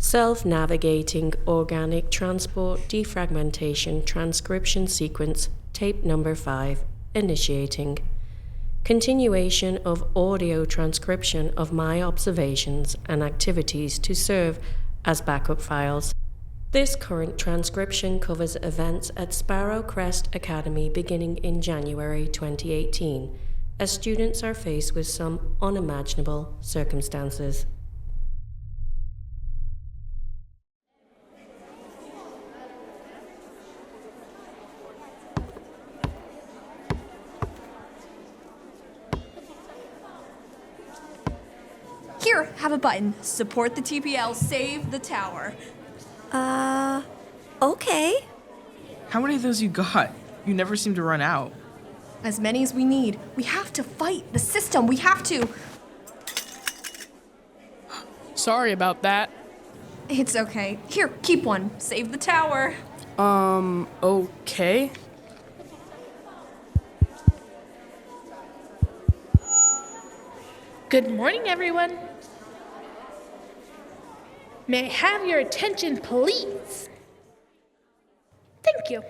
Self-navigating organic transport defragmentation transcription sequence, tape number 5, initiating. Continuation of audio transcription of my observations and activities to serve as backup files. This current transcription covers events at Sparrow Crest Academy beginning in January 2018, as students are faced with some unimaginable circumstances. Here, have a button. Support the TPL, save the tower. Okay. How many of those you got? You never seem to run out. As many as we need. We have to fight the system. We have to. Sorry about that. It's okay. Here, keep one. Save the tower. Okay. Good morning, everyone. May I have your attention, please? Thank you.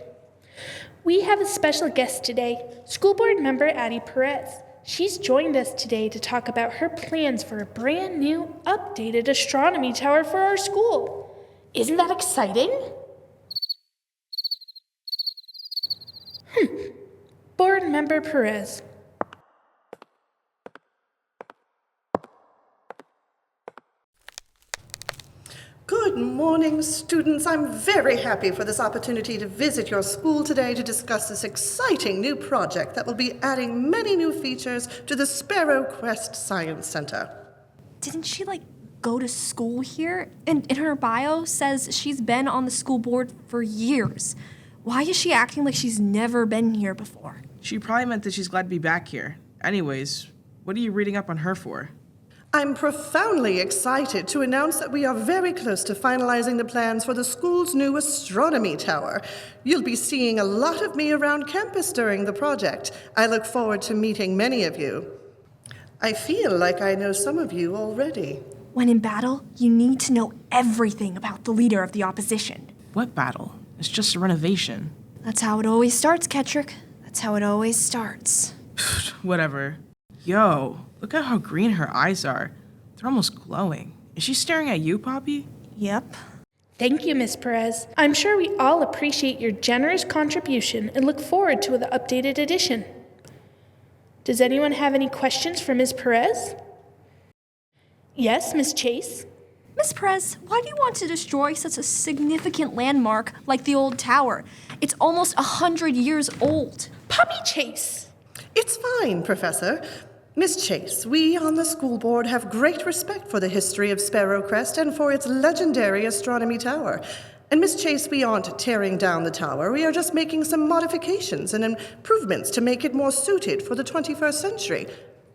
We have a special guest today, School Board Member Addie Perez. She's joined us today to talk about her plans for a brand new, updated astronomy tower for our school. Isn't that exciting? Board Member Perez. Good morning, students. I'm very happy for this opportunity to visit your school today to discuss this exciting new project that will be adding many new features to the Sparrow Crest Science Center. Didn't she, go to school here? And in her bio says she's been on the school board for years. Why is she acting like she's never been here before? She probably meant that she's glad to be back here. Anyways, what are you reading up on her for? I'm profoundly excited to announce that we are very close to finalizing the plans for the school's new astronomy tower. You'll be seeing a lot of me around campus during the project. I look forward to meeting many of you. I feel like I know some of you already. When in battle, you need to know everything about the leader of the opposition. What battle? It's just a renovation. That's how it always starts, Kettrick. That's how it always starts. Whatever. Yo, look at how green her eyes are. They're almost glowing. Is she staring at you, Poppi? Yep. Thank you, Ms. Perez. I'm sure we all appreciate your generous contribution and look forward to the updated edition. Does anyone have any questions for Ms. Perez? Yes, Ms. Chase? Miss Perez, why do you want to destroy such a significant landmark like the old tower? It's almost 100 years old. Poppi Chase! It's fine, Professor. Miss Chase, we on the school board have great respect for the history of Sparrow Crest and for its legendary astronomy tower. And Miss Chase, we aren't tearing down the tower. We are just making some modifications and improvements to make it more suited for the 21st century.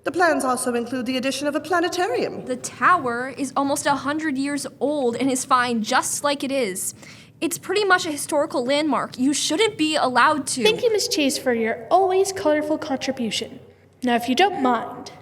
The plans also include the addition of a planetarium. The tower is almost 100 years old and is fine just like it is. It's pretty much a historical landmark. You shouldn't be allowed to. Thank you, Ms. Chase, for your always colorful contribution. Now, if you don't mind,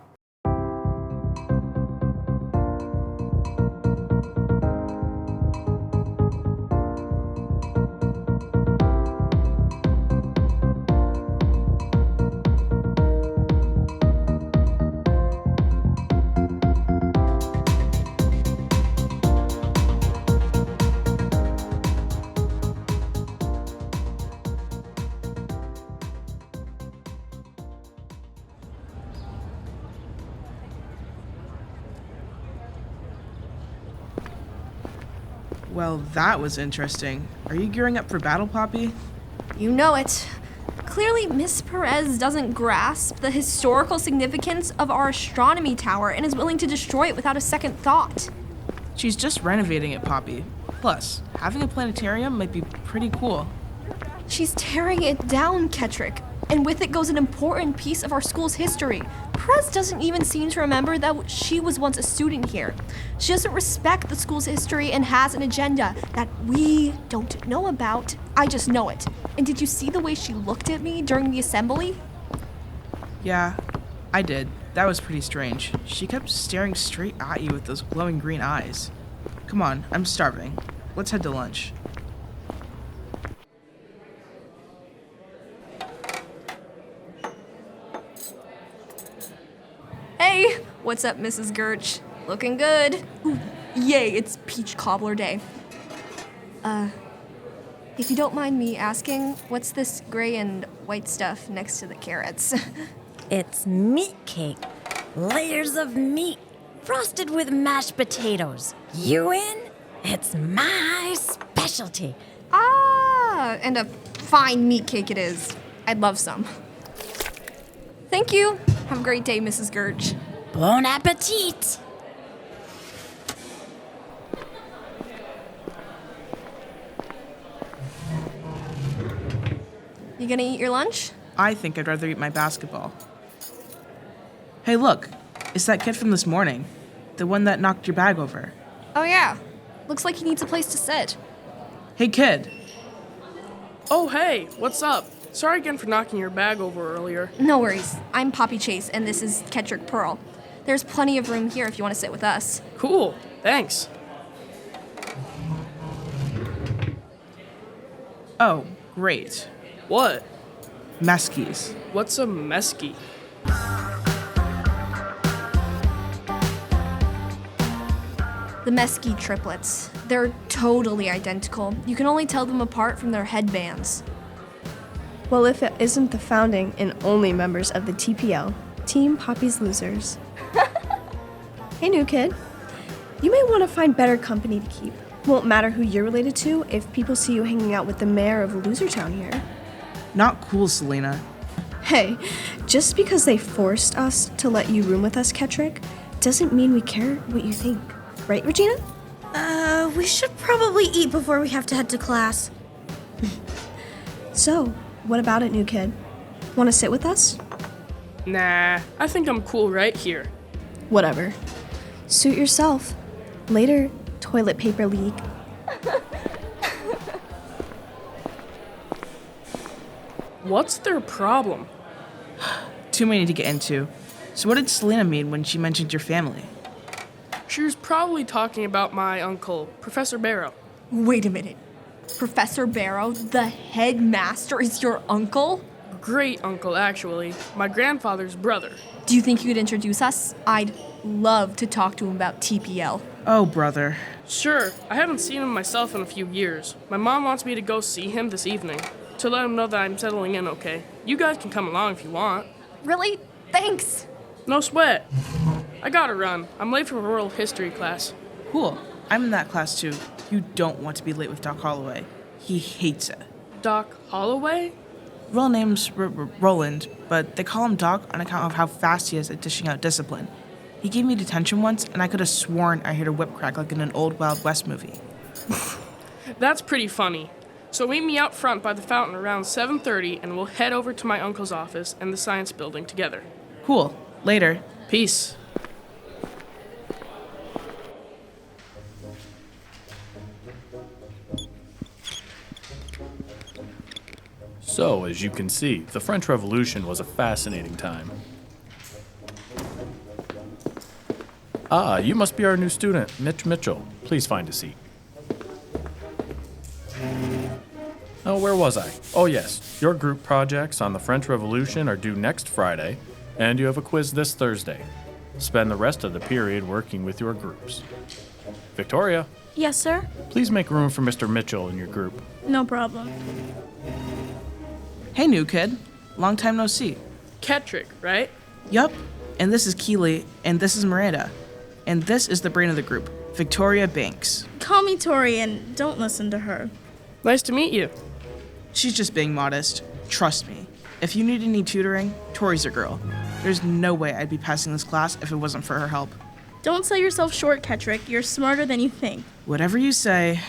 Well, that was interesting. Are you gearing up for battle, Poppi? You know it. Clearly, Miss Perez doesn't grasp the historical significance of our astronomy tower and is willing to destroy it without a second thought. She's just renovating it, Poppi. Plus, having a planetarium might be pretty cool. She's tearing it down, Kettrick, and with it goes an important piece of our school's history. Perez doesn't even seem to remember that she was once a student here. She doesn't respect the school's history and has an agenda that we don't know about. I just know it. And did you see the way she looked at me during the assembly? Yeah, I did. That was pretty strange. She kept staring straight at you with those glowing green eyes. Come on, I'm starving. Let's head to lunch. Hey, what's up, Mrs. Gertch? Looking good. Ooh, yay, it's peach cobbler day. If you don't mind me asking, what's this gray and white stuff next to the carrots? It's meat cake. Layers of meat, frosted with mashed potatoes. You in? It's my specialty. Ah, and a fine meat cake it is. I'd love some. Thank you. Have a great day, Mrs. Gertch. Bon appetit! You gonna eat your lunch? I think I'd rather eat my basketball. Hey, look. It's that kid from this morning. The one that knocked your bag over. Oh yeah. Looks like he needs a place to sit. Hey, kid. Oh, hey, what's up? Sorry again for knocking your bag over earlier. No worries. I'm Poppi Chase, and this is Kettrick Pearl. There's plenty of room here if you want to sit with us. Cool, thanks. Oh, great. What? Meskies. What's a mesky? The Mesky triplets. They're totally identical. You can only tell them apart from their headbands. Well, if it isn't the founding and only members of the TPL, Team Poppy's Losers. Hey, new kid. You may want to find better company to keep. Won't matter who you're related to if people see you hanging out with the mayor of Losertown here. Not cool, Selena. Hey, just because they forced us to let you room with us, Kettrick, doesn't mean we care what you think. Right, Regina? We should probably eat before we have to head to class. So, what about it, new kid? Want to sit with us? Nah, I think I'm cool right here. Whatever. Suit yourself. Later, toilet paper league. What's their problem? Too many to get into. So what did Selena mean when she mentioned your family? She was probably talking about my uncle, Professor Barrow. Wait a minute. Professor Barrow, the headmaster, is your uncle? Great uncle, actually. My grandfather's brother. Do you think you could introduce us? I'd love to talk to him about TPL. Oh, brother. Sure, I haven't seen him myself in a few years. My mom wants me to go see him this evening, to let him know that I'm settling in okay. You guys can come along if you want. Really? Thanks. No sweat. I gotta run. I'm late for world history class. Cool. I'm in that class too. You don't want to be late with Doc Holloway. He hates it. Doc Holloway? Real name's Roland, but they call him Doc on account of how fast he is at dishing out discipline. He gave me detention once, and I could have sworn I heard a whip crack like in an old Wild West movie. That's pretty funny. So meet me out front by the fountain around 7:30, and we'll head over to my uncle's office and the science building together. Cool. Later. Peace. So, as you can see, the French Revolution was a fascinating time. Ah, you must be our new student, Mitch Mitchell. Please find a seat. Oh, where was I? Oh, yes. Your group projects on the French Revolution are due next Friday, and you have a quiz this Thursday. Spend the rest of the period working with your groups. Victoria, Yes, sir? please make room for Mr. Mitchell in your group. No problem. Hey, new kid. Long time no see. Kettrick, right? Yup. And this is Keeley, and this is Miranda. And this is the brain of the group, Victoria Banks. Call me Tori and don't listen to her. Nice to meet you. She's just being modest. Trust me. If you need any tutoring, Tori's your girl. There's no way I'd be passing this class if it wasn't for her help. Don't sell yourself short, Kettrick. You're smarter than you think. Whatever you say.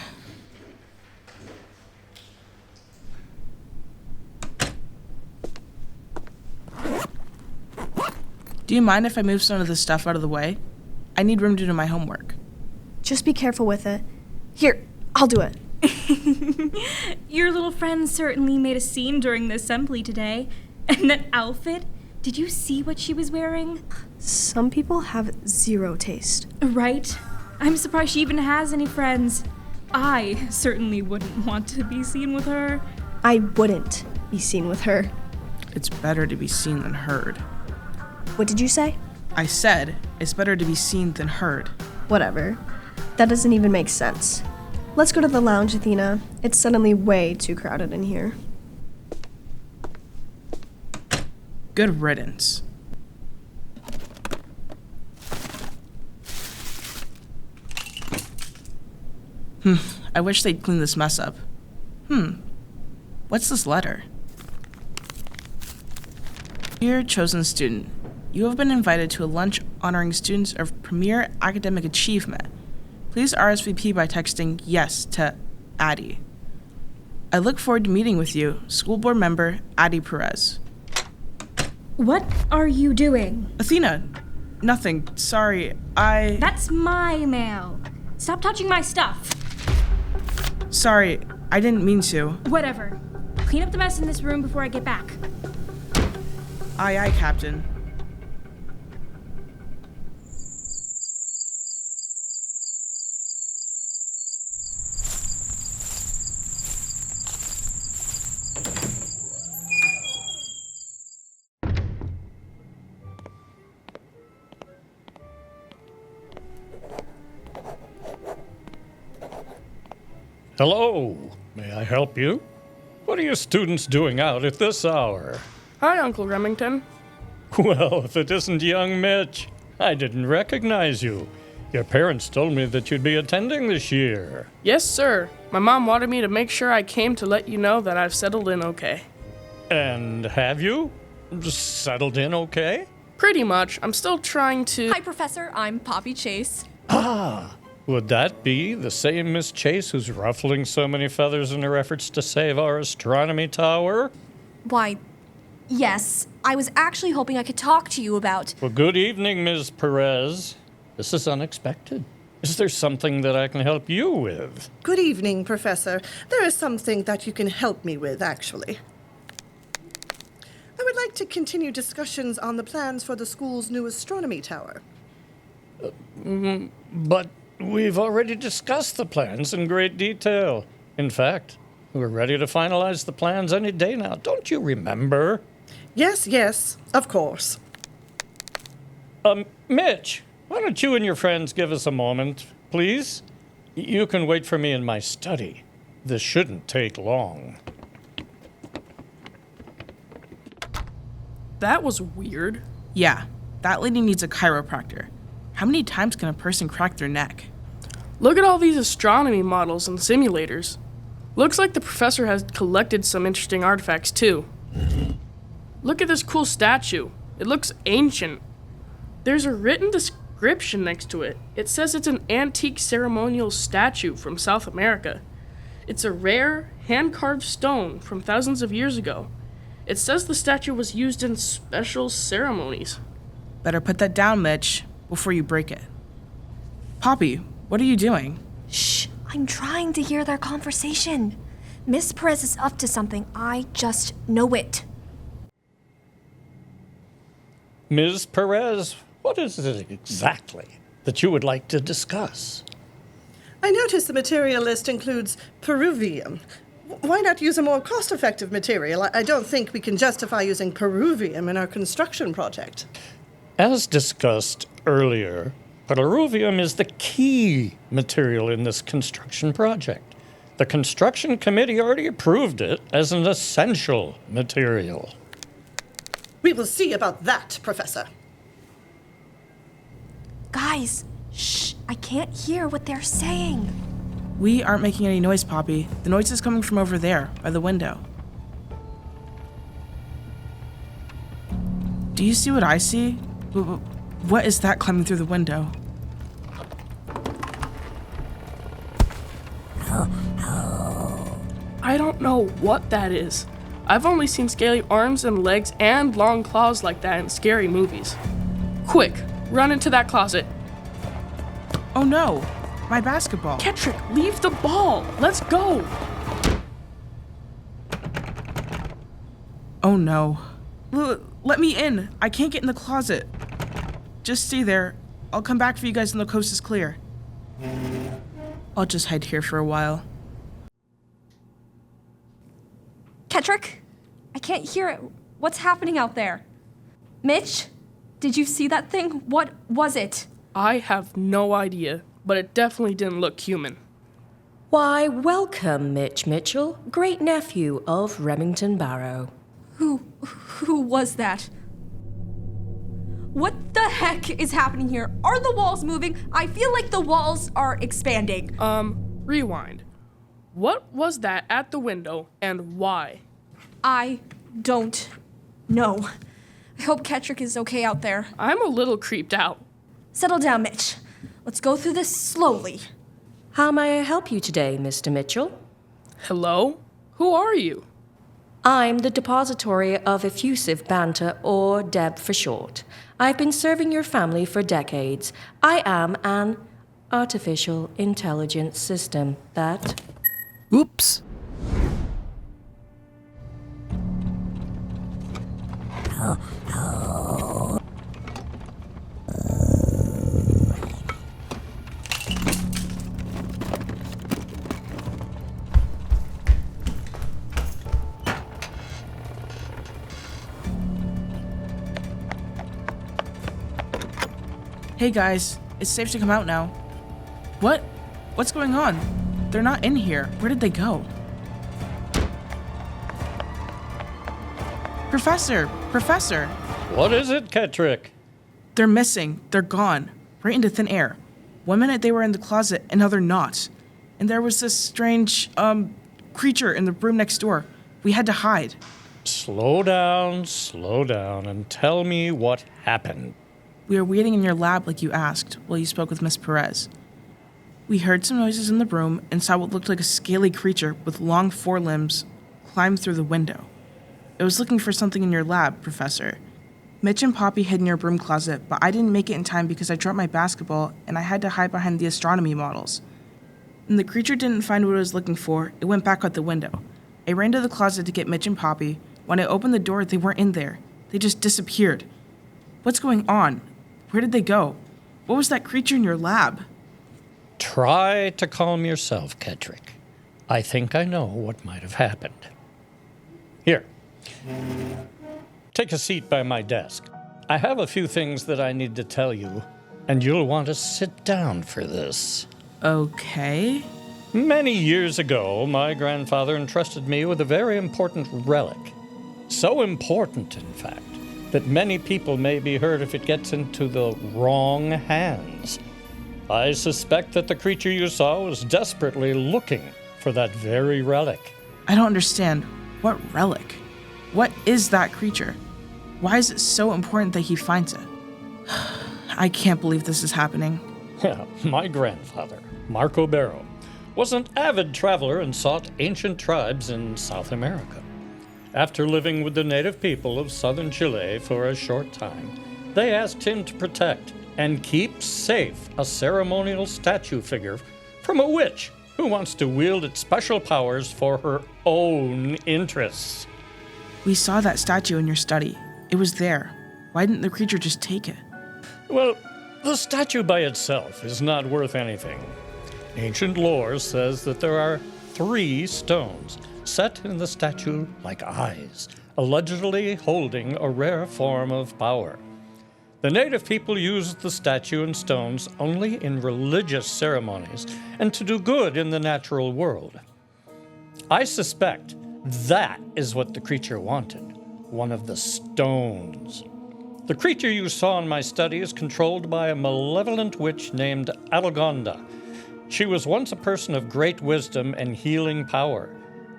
Do you mind if I move some of this stuff out of the way? I need room to do my homework. Just be careful with it. Here, I'll do it. Your little friend certainly made a scene during the assembly today. And that outfit? Did you see what she was wearing? Some people have zero taste. Right? I'm surprised she even has any friends. I certainly wouldn't want to be seen with her. I wouldn't be seen with her. It's better to be seen than heard. What did you say? I said, it's better to be seen than heard. Whatever. That doesn't even make sense. Let's go to the lounge, Athena. It's suddenly way too crowded in here. Good riddance. I wish they'd clean this mess up. What's this letter? Dear chosen student, you have been invited to a lunch honoring students of premier academic achievement. Please RSVP by texting yes to Addie. I look forward to meeting with you, school board member Addie Perez. What are you doing? Athena, nothing. Sorry, That's my mail. Stop touching my stuff. Sorry, I didn't mean to. Whatever. Clean up the mess in this room before I get back. Aye, aye, Captain. Hello, may I help you? What are you students doing out at this hour? Hi, Uncle Remington. Well, if it isn't young Mitch, I didn't recognize you. Your parents told me that you'd be attending this year. Yes, sir. My mom wanted me to make sure I came to let you know that I've settled in okay. And have you? Settled in okay? Pretty much. I'm still trying to... Hi, Professor. I'm Poppi Chase. Would that be the same Miss Chase who's ruffling so many feathers in her efforts to save our astronomy tower? Why, yes. I was actually hoping I could talk to you about... Well, good evening, Ms. Perez. This is unexpected. Is there something that I can help you with? Good evening, Professor. There is something that you can help me with, actually. I would like to continue discussions on the plans for the school's new astronomy tower. But we've already discussed the plans in great detail. In fact, we're ready to finalize the plans any day now. Don't you remember? Yes, of course. Mitch, why don't you and your friends give us a moment, please? You can wait for me in my study. This shouldn't take long. That was weird. Yeah, that lady needs a chiropractor. How many times can a person crack their neck? Look at all these astronomy models and simulators. Looks like the professor has collected some interesting artifacts, too. Look at this cool statue. It looks ancient. There's a written description next to it. It says it's an antique ceremonial statue from South America. It's a rare, hand-carved stone from thousands of years ago. It says the statue was used in special ceremonies. Better put that down, Mitch, before you break it. Poppi, what are you doing? Shh, I'm trying to hear their conversation. Miss Perez is up to something. I just know it. Ms. Perez, what is it exactly that you would like to discuss? I notice the material list includes Peruvium. Why not use a more cost-effective material? I don't think we can justify using Peruvium in our construction project. As discussed earlier, Peruvium is the key material in this construction project. The construction committee already approved it as an essential material. We will see about that, Professor. Guys, shh, I can't hear what they're saying. We aren't making any noise, Poppi. The noise is coming from over there, by the window. Do you see what I see? What is that climbing through the window? I don't know what that is. I've only seen scaly arms and legs and long claws like that in scary movies. Quick, run into that closet. Oh no, my basketball. Kettrick, leave the ball. Let's go. Oh no. Let me in. I can't get in the closet. Just stay there. I'll come back for you guys when the coast is clear. I'll just hide here for a while. Kettrick? I can't hear it. What's happening out there? Mitch? Did you see that thing? What was it? I have no idea, but it definitely didn't look human. Why, welcome, Mitch Mitchell, great nephew of Remington Barrow. Who was that? What the heck is happening here? Are the walls moving? I feel like the walls are expanding. Rewind. What was that at the window and why? I don't know. I hope Kettrick is okay out there. I'm a little creeped out. Settle down, Mitch. Let's go through this slowly. How may I help you today, Mr. Mitchell? Hello? Who are you? I'm the depository of effusive banter, or Deb for short. I've been serving your family for decades. I am an artificial intelligence system that... Oops. Hey guys, it's safe to come out now. What? What's going on? They're not in here. Where did they go? Professor! Professor! What is it, Kettrick? They're missing. They're gone. Right into thin air. 1 minute they were in the closet, and now they're not. And there was this strange, creature in the room next door. We had to hide. Slow down, and tell me what happened. We were waiting in your lab like you asked while you spoke with Miss Perez. We heard some noises in the room and saw what looked like a scaly creature with long forelimbs climb through the window. It was looking for something in your lab, Professor. Mitch and Poppi hid in your broom closet, but I didn't make it in time because I dropped my basketball and I had to hide behind the astronomy models. When the creature didn't find what it was looking for, it went back out the window. I ran to the closet to get Mitch and Poppi. When I opened the door, they weren't in there. They just disappeared. What's going on? Where did they go? What was that creature in your lab? Try to calm yourself, Kettrick. I think I know what might have happened. Here. Take a seat by my desk. I have a few things that I need to tell you, and you'll want to sit down for this. Okay. Many years ago, my grandfather entrusted me with a very important relic. So important, in fact, that many people may be hurt if it gets into the wrong hands. I suspect that the creature you saw was desperately looking for that very relic. I don't understand. What relic? What is that creature? Why is it so important that he finds it? I can't believe this is happening. Yeah, my grandfather, Marco Barrow, was an avid traveler and sought ancient tribes in South America. After living with the native people of southern Chile for a short time, they asked him to protect and keep safe a ceremonial statue figure from a witch who wants to wield its special powers for her own interests. We saw that statue in your study. It was there. Why didn't the creature just take it? Well, the statue by itself is not worth anything. Ancient lore says that there are 3 stones set in the statue like eyes, allegedly holding a rare form of power. The native people used the statue and stones only in religious ceremonies and to do good in the natural world. I suspect that is what the creature wanted, one of the stones. The creature you saw in my study is controlled by a malevolent witch named Adelgonda. She was once a person of great wisdom and healing power.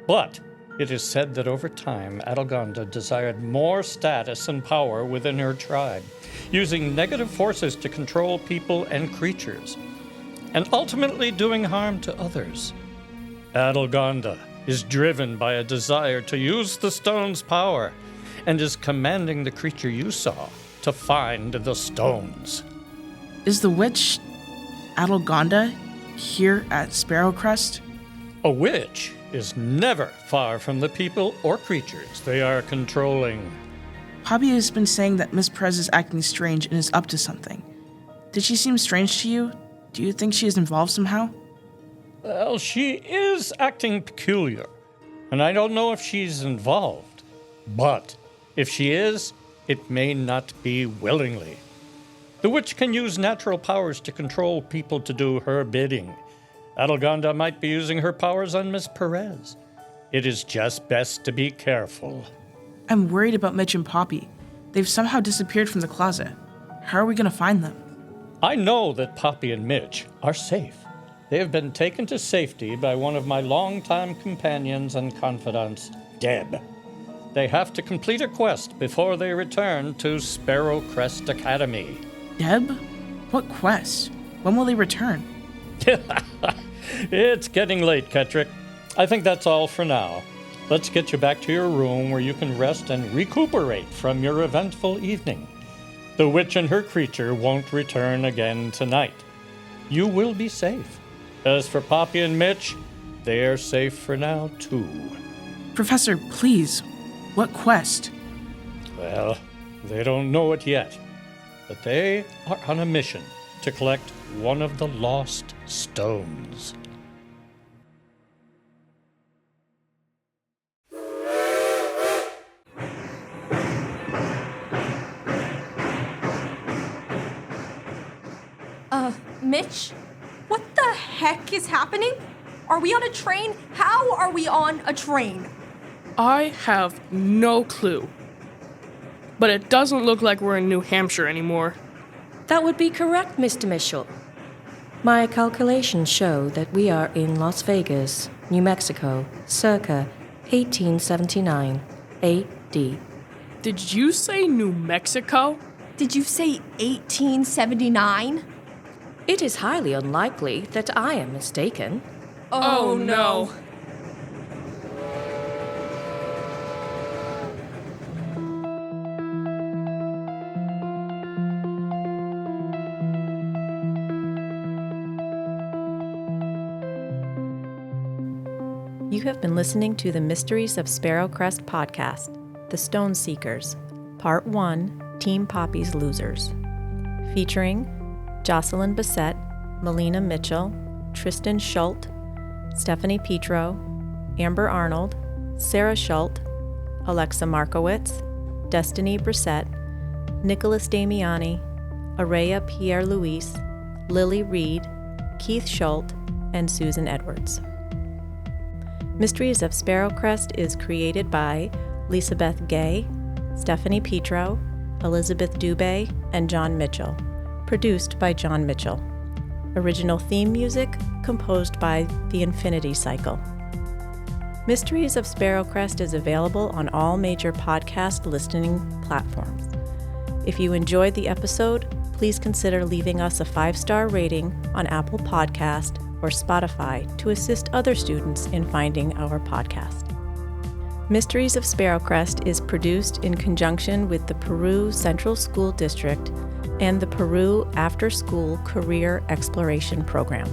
But it is said that over time, Adelgonda desired more status and power within her tribe, using negative forces to control people and creatures, and ultimately doing harm to others. Adelgonda is driven by a desire to use the stone's power and is commanding the creature you saw to find the stones. Is the witch Adelgonda here at Sparrow Crest? A witch is never far from the people or creatures they are controlling. Poppi has been saying that Miss Perez is acting strange and is up to something. Did she seem strange to you? Do you think she is involved somehow? Well, she is acting peculiar, and I don't know if she's involved. But if she is, it may not be willingly. The witch can use natural powers to control people to do her bidding. Adelgonda might be using her powers on Miss Perez. It is just best to be careful. I'm worried about Mitch and Poppi. They've somehow disappeared from the closet. How are we going to find them? I know that Poppi and Mitch are safe. They have been taken to safety by one of my longtime companions and confidants, Deb. They have to complete a quest before they return to Sparrow Crest Academy. Deb? What quest? When will they return? It's getting late, Kettrick. I think that's all for now. Let's get you back to your room where you can rest and recuperate from your eventful evening. The witch and her creature won't return again tonight. You will be safe. As for Poppi and Mitch, they are safe for now, too. Professor, please, what quest? Well, they don't know it yet, but they are on a mission to collect one of the lost stones. Mitch? What the heck is happening? Are we on a train? How are we on a train? I have no clue. But it doesn't look like we're in New Hampshire anymore. That would be correct, Mr. Mitchell. My calculations show that we are in Las Vegas, New Mexico, circa 1879 AD. Did you say New Mexico? Did you say 1879? It is highly unlikely that I am mistaken. Oh no. You have been listening to the Mysteries of Sparrow Crest podcast, The Stone Seekers, Part 1, Team Poppi's Losers, featuring Jocelyn Bissett, Melina Mitchell, Tristan Schult, Stephanie Petro, Amber Arnold, Sarah Schult, Alexa Markowitz, Destiny Brissett, Nicholas Damiani, Araya Pierre-Louise, Lily Reed, Keith Schult, and Susan Edwards. Mysteries of Sparrow Crest is created by Lisabeth Gay, Stephanie Petro, Elizabeth Dubé, and John Mitchell. Produced by John Mitchell. Original theme music composed by The Infinity Cycle. Mysteries of Sparrow Crest is available on all major podcast listening platforms. If you enjoyed the episode, please consider leaving us a 5-star rating on Apple Podcast or Spotify to assist other students in finding our podcast. Mysteries of Sparrow Crest is produced in conjunction with the Peru Central School District and the Peru After School Career Exploration Program.